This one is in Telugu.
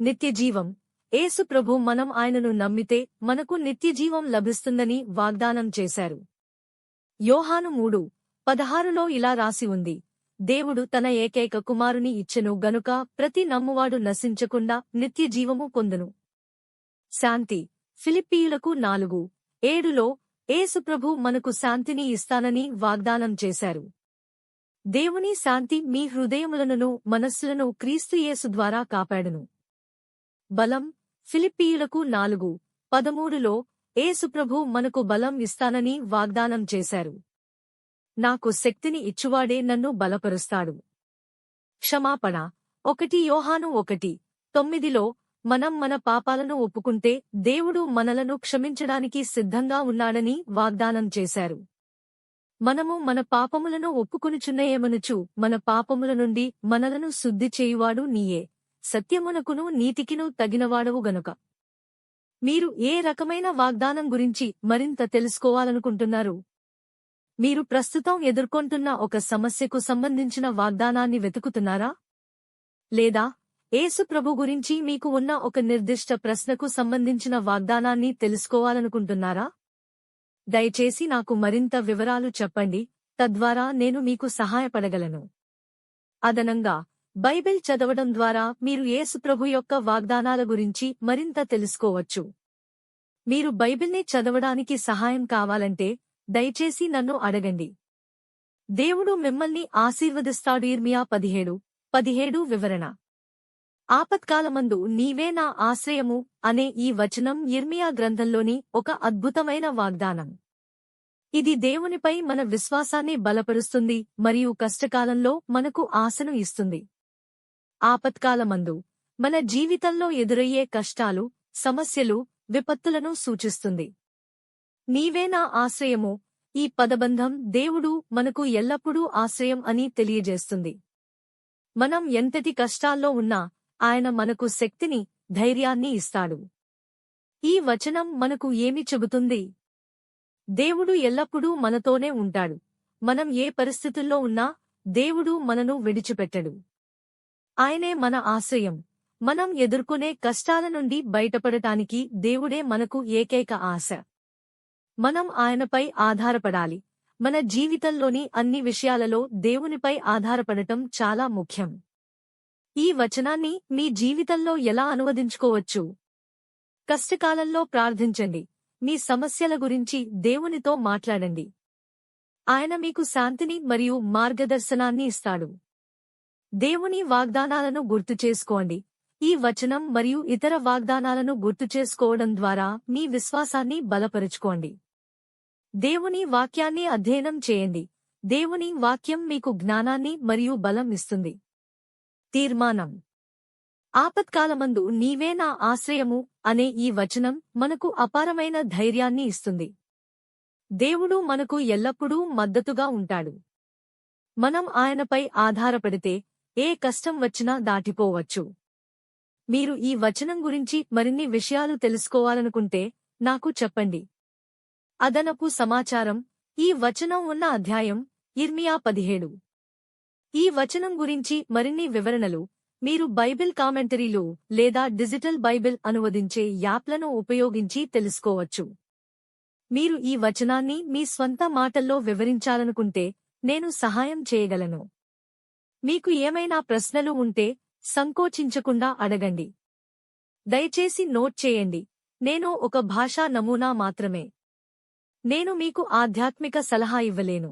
నిత్యజీవం. యేసు ప్రభు మనం ఆయనను నమ్మితే మనకు నిత్యజీవం లభిస్తుందని వాగ్దానం చేశారు. యోహాను 3:16లో ఇలా రాసి ఉంది: దేవుడు తన ఏకైక కుమారుని ఇచ్చెను గనుక ప్రతి నమ్మువాడు నశించకుండా నిత్యజీవము పొందును. శాంతి. ఫిలిప్పీయులకు 4:7లో యేసు ప్రభు మనకు శాంతిని ఇస్తానని వాగ్దానం చేశారు. దేవుని శాంతి మీ హృదయములనును మనస్సులను క్రీస్తు యేసు ద్వారా కాపాడును. బలం. ఫిలిప్పీయులకు 4:13లో యేసు ప్రభు మనకు బలం ఇస్తానని వాగ్దానం చేశారు. నాకు శక్తిని ఇచ్చువాడే నన్ను బలపరుస్తాడు. క్షమాపణ. 1 యోహాను 1:9లో మనం మన పాపాలను ఒప్పుకుంటే దేవుడు మనలను క్షమించడానికి సిద్ధంగా ఉన్నాడని వాగ్దానం చేశారు. మనము మన పాపములను ఒప్పుకొనుచున్నయేమనుచు మన పాపముల నుండి మనలను శుద్ధి చేయువాడు నీయే, సత్యమునకును నీతికిను తగినవాడవు గనుక. మీరు ఏ రకమైన వాగ్దానం గురించి మరింత తెలుసుకోవాలనుకుంటున్నారు? మీరు ప్రస్తుతం ఎదుర్కొంటున్న ఒక సమస్యకు సంబంధించిన వాగ్దానాన్ని వెతుకుతున్నారా? లేదా యేసు ప్రభు గురించి మీకు ఉన్న ఒక నిర్దిష్ట ప్రశ్నకు సంబంధించిన వాగ్దానాన్ని తెలుసుకోవాలనుకుంటున్నారా? దయచేసి నాకు మరింత వివరాలు చెప్పండి, తద్వారా నేను మీకు సహాయపడగలను. అదనంగా, బైబిల్ చదవడం ద్వారా మీరు యేసు ప్రభు యొక్క వాగ్దానాల గురించి మరింత తెలుసుకోవచ్చు. మీరు బైబిల్ని చదవడానికి సహాయం కావాలంటే దయచేసి నన్ను అడగండి. దేవుడు మిమ్మల్ని ఆశీర్వదిస్తాడు. ఇర్మియా 17:17 వివరణ. ఆపత్కాలమందు నీవే నా ఆశ్రయము అనే ఈ వచనం ఇర్మియా గ్రంథంలోని ఒక అద్భుతమైన వాగ్దానం. ఇది దేవునిపై మన విశ్వాసాన్ని బలపరుస్తుంది మరియు కష్టకాలంలో మనకు ఆశను ఇస్తుంది. ఆపత్కాలమందు మన జీవితంలో ఎదురయ్యే కష్టాలు, సమస్యలు, విపత్తులను సూచిస్తుంది. నీవే నా ఆశ్రయము. ఈ పదబంధం దేవుడు మనకు ఎల్లప్పుడూ ఆశ్రయం అని తెలియజేస్తుంది. మనం ఎంతటి కష్టాల్లో ఉన్నా ఆయన మనకు శక్తిని, ధైర్యాన్ని ఇస్తాడు. ఈ వచనం మనకు ఏమి చెబుతుంది? దేవుడు ఎల్లప్పుడూ మనతోనే ఉంటాడు. మనం ఏ పరిస్థితుల్లో ఉన్నా దేవుడు మనను విడిచిపెట్టడు. ఆయనే మన ఆశ్రయం. మనం ఎదుర్కొనే కష్టాల నుండి బయటపడటానికి దేవుడే మనకు ఏకైక ఆశ. మనం ఆయనపై ఆధారపడాలి. మన జీవితంలోని అన్ని విషయాలలో దేవునిపై ఆధారపడటం చాలా ముఖ్యం. ఈ వచనాన్ని మీ జీవితంలో ఎలా అనువదించుకోవచ్చు? కష్టకాలంలో ప్రార్థించండి. మీ సమస్యల గురించి దేవునితో మాట్లాడండి. ఆయన మీకు శాంతిని మరియు మార్గదర్శనాన్ని ఇస్తాడు. దేవుని వాగ్దానాలను గుర్తుచేసుకోండి. ఈ వచనం మరియు ఇతర వాగ్దానాలను గుర్తుచేసుకోవడం ద్వారా మీ విశ్వాసాన్ని బలపరుచుకోండి. దేవుని వాక్యాన్ని అధ్యయనం చేయండి. దేవుని వాక్యం మీకు జ్ఞానాన్ని మరియు బలం ఇస్తుంది. తీర్మానం. ఆపత్కాలమందు నీవే నా ఆశ్రయము అనే ఈ వచనం మనకు అపారమైన ధైర్యాన్ని ఇస్తుంది. దేవుడు మనకు ఎల్లప్పుడూ మద్దతుగా ఉంటాడు. మనం ఆయనపై ఆధారపడితే ఏ కష్టం వచ్చినా దాటిపోవచ్చు. మీరు ఈ వచనం గురించి మరిన్ని విషయాలు తెలుసుకోవాలనుకుంటే నాకు చెప్పండి. అదనపు సమాచారం. ఈ వచనం ఉన్న అధ్యాయం ఇర్మియా 17. ఈ వచనం గురించి మరిన్ని వివరణలు మీరు బైబిల్ కామెంటరీలు లేదా డిజిటల్ బైబిల్ అనువదించే యాప్లను ఉపయోగించి తెలుసుకోవచ్చు. మీరు ఈ వచనాన్ని మీ స్వంత మాటల్లో వివరించాలనుకుంటే నేను సహాయం చేయగలను. మీకు ఏమైనా ప్రశ్నలు ఉంటే సంకోచించకుండా అడగండి. దయచేసి నోట్ చేయండి. నేను ఒక భాషా నమూనా మాత్రమే. నేను మీకు ఆధ్యాత్మిక సలహా ఇవ్వలేను.